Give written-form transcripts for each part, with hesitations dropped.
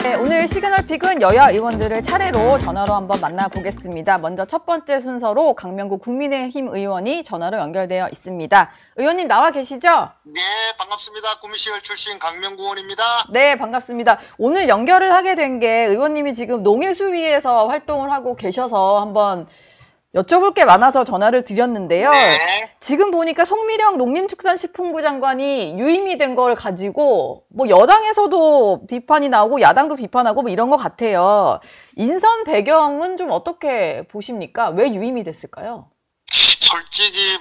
네, 오늘 시그널픽은 여야 의원들을 차례로 전화로 한번 만나보겠습니다. 먼저 첫 번째 순서로 강명구 국민의힘 의원이 전화로 연결되어 있습니다. 의원님 나와 계시죠? 네, 반갑습니다. 구미시의원 출신 강명구 의원입니다. 네, 반갑습니다. 오늘 연결을 하게 된 게 의원님이 지금 농해수위에서 활동을 하고 계셔서 한번 여쭤볼 게 많아서 전화를 드렸는데요. 네. 지금 보니까 송미령 농림축산식품부 장관이 유임이 된 걸 가지고 뭐 여당에서도 비판이 나오고 야당도 비판하고 뭐 이런 것 같아요. 인선 배경은 좀 어떻게 보십니까? 왜 유임이 됐을까요? 솔직히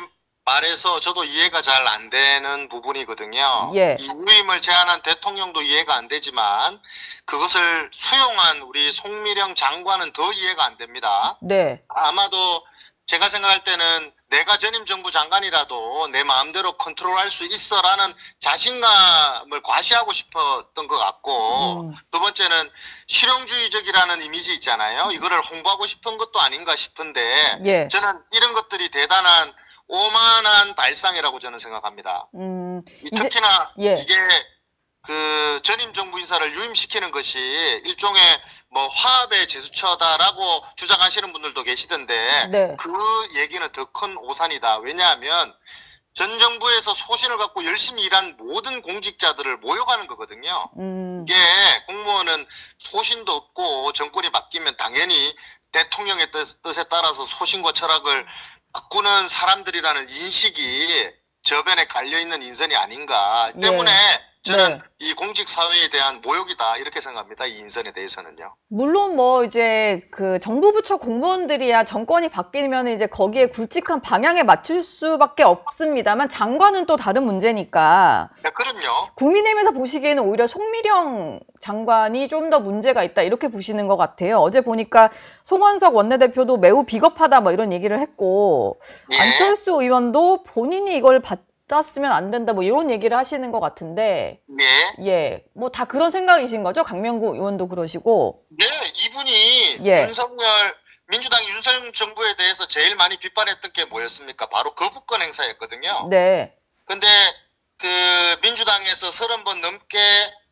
말해서 저도 이해가 잘 안 되는 부분이거든요. 예. 이 유임을 제안한 대통령도 이해가 안 되지만 그것을 수용한 우리 송미령 장관은 더 이해가 안 됩니다. 네. 아마도 제가 생각할 때는 내가 전임 정부 장관이라도 내 마음대로 컨트롤할 수 있어라는 자신감을 과시하고 싶었던 것 같고, 두 번째는 실용주의적이라는 이미지 있잖아요. 이거를 홍보하고 싶은 것도 아닌가 싶은데, 예. 저는 이런 것들이 대단한 오만한 발상이라고 저는 생각합니다. 특히나 예. 이게 그 전임 정부 인사를 유임시키는 것이 일종의 뭐 화합의 제스처다라고 주장하시는 분들도 계시던데, 네. 그 얘기는 더 큰 오산이다. 왜냐하면 전 정부에서 소신을 갖고 열심히 일한 모든 공직자들을 모욕하는 거거든요. 이게 공무원은 소신도 없고 정권이 바뀌면 당연히 대통령의 뜻에 따라서 소신과 철학을 바꾸는 사람들이라는 인식이 저변에 깔려있는 인선이 아닌가 때문에 저는 이 공직사회에 대한 모욕이다 이렇게 생각합니다. 이 인선에 대해서는요. 물론 뭐 이제 그 정부 부처 공무원들이야 정권이 바뀌면 이제 거기에 굵직한 방향에 맞출 수밖에 없습니다만 장관은 또 다른 문제니까. 네, 그럼요. 국민의힘에서 보시기에는 오히려 송미령 장관이 좀 더 문제가 있다 이렇게 보시는 것 같아요. 어제 보니까 송원석 원내대표도 매우 비겁하다 뭐 이런 얘기를 했고, 예. 안철수 의원도 본인이 이걸 받았으면 안 된다 뭐 이런 얘기를 하시는 것 같은데, 네. 예, 뭐 다 그런 생각이신 거죠? 강명구 의원도 그러시고. 네, 이분이 윤석열 민주당 윤석열 정부에 대해서 제일 많이 비판했던 게 뭐였습니까? 바로 거부권 행사였거든요. 네. 근데 그 민주당에서 30번 넘게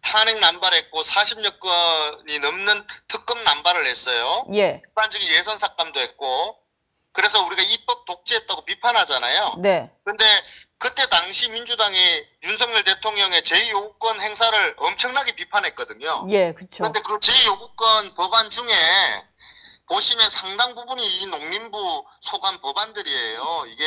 탄핵 남발했고 40여 건이 넘는 특검 남발을 했어요. 예. 일반적인 예선 삭감도 했고, 그래서 우리가 입법 독재했다고 비판하잖아요. 네. 근데 그때 당시 민주당이 윤석열 대통령의 제2요구권 행사를 엄청나게 비판했거든요. 예, 그쵸. 근데 그 제2요구권 법안 중에 보시면 상당 부분이 이 농림부 소관 법안들이에요. 이게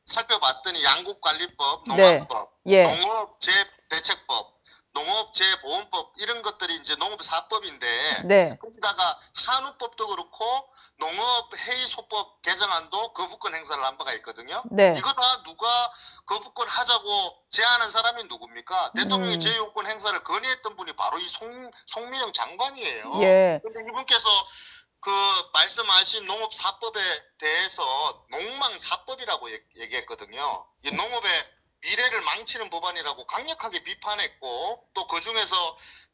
살펴봤더니 양국관리법, 농업법, 예. 농업재대책법, 농업재보험법 이런 것들이 이제 농업사법인데, 네. 거기다가 한우법도 그렇고 농업해이소법 개정안도 거부권 행사를 한 바가 있거든요. 네. 이거 다 누가 거부권 하자고 제안한 사람이 누굽니까? 대통령이 제2요구권 행사를 건의했던 분이 바로 이 송미령 장관이에요. 예. 근데 이분께서 그 말씀하신 농업사법에 대해서 농망사법이라고 얘기했거든요. 이 농업의 미래를 망치는 법안이라고 강력하게 비판했고, 또 그중에서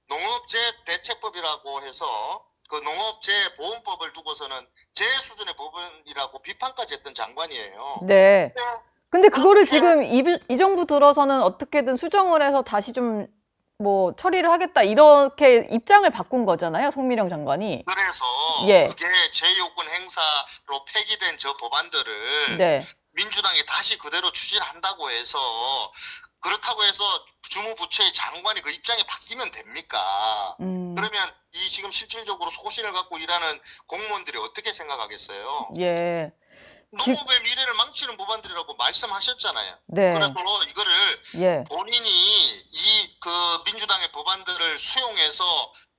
농업재대책법이라고 해서 그 농업재보험법을 두고서는 제 수준의 법안이라고 비판까지 했던 장관이에요. 네. 근데 그거를 지금 이 정부 들어서는 어떻게든 수정을 해서 다시 좀 뭐 처리를 하겠다 이렇게 입장을 바꾼 거잖아요, 송미령 장관이. 그래서 예. 그게 제2요구권 행사로 폐기된 저 법안들을 네. 민주당이 다시 그대로 추진한다고 해서, 그렇다고 해서 주무부처의 장관이 그 입장이 바뀌면 됩니까? 그러면 이 지금 실질적으로 소신을 갖고 일하는 공무원들이 어떻게 생각하겠어요? 예. 농업의 미래를 망치는 법안들이라고 말씀하셨잖아요. 네. 그래서 이거를 본인이 이 그 민주당의 법안들을 수용해서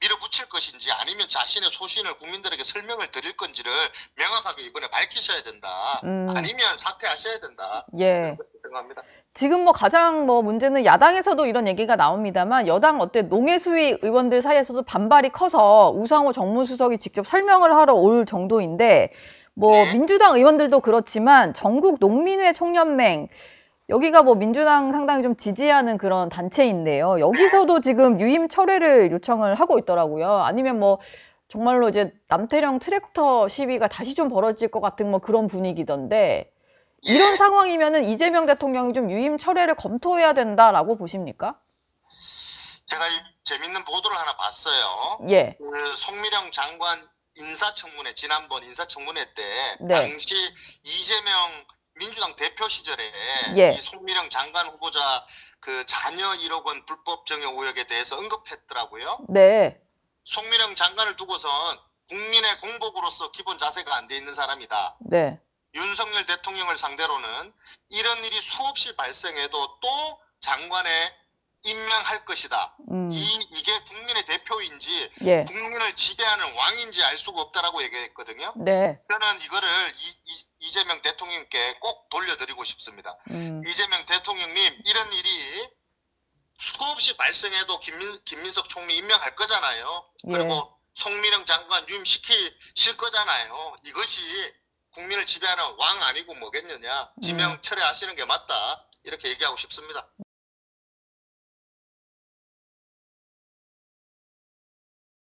밀어붙일 것인지 아니면 자신의 소신을 국민들에게 설명을 드릴 건지를 명확하게 이번에 밝히셔야 된다. 아니면 사퇴하셔야 된다. 예. 그렇게 생각합니다. 지금 뭐 가장 뭐 문제는 야당에서도 이런 얘기가 나옵니다만 여당 농해수위 의원들 사이에서도 반발이 커서 우상호 정무수석이 직접 설명을 하러 올 정도인데, 뭐 민주당 의원들도 그렇지만 전국 농민회 총연맹 여기가 뭐 민주당 상당히 좀 지지하는 그런 단체인데요. 여기서도 지금 유임 철회를 요청을 하고 있더라고요. 아니면 뭐 정말로 이제 남태령 트랙터 시위가 다시 좀 벌어질 것 같은 뭐 그런 분위기던데, 이런 상황이면은 이재명 대통령이 좀 유임 철회를 검토해야 된다라고 보십니까? 제가 재밌는 보도를 하나 봤어요. 예. 그 송미령 장관 인사청문회, 지난번 인사청문회 때, 네. 당시 이재명 민주당 대표 시절에 예. 이 송미령 장관 후보자 그 자녀 1억 원 불법 증여 의혹에 대해서 언급했더라고요. 네. 송미령 장관을 두고선 국민의 공복으로서 기본 자세가 안 돼 있는 사람이다. 네. 윤석열 대통령을 상대로는 이런 일이 수없이 발생해도 또 장관에 임명할 것이다. 이게 국민의 대표인지 예. 국민을 지배하는 왕인지 알 수가 없다라고 얘기했거든요. 네. 저는 이거를 이재명 대통령께 꼭 돌려드리고 싶습니다. 이재명 대통령님, 이런 일이 수없이 발생해도 김민석 총리 임명할 거잖아요. 그리고 예. 송미령 장관 유임시키실 거잖아요. 이것이 국민을 지배하는 왕 아니고 뭐겠느냐. 지명 철회하시는 게 맞다. 이렇게 얘기하고 싶습니다.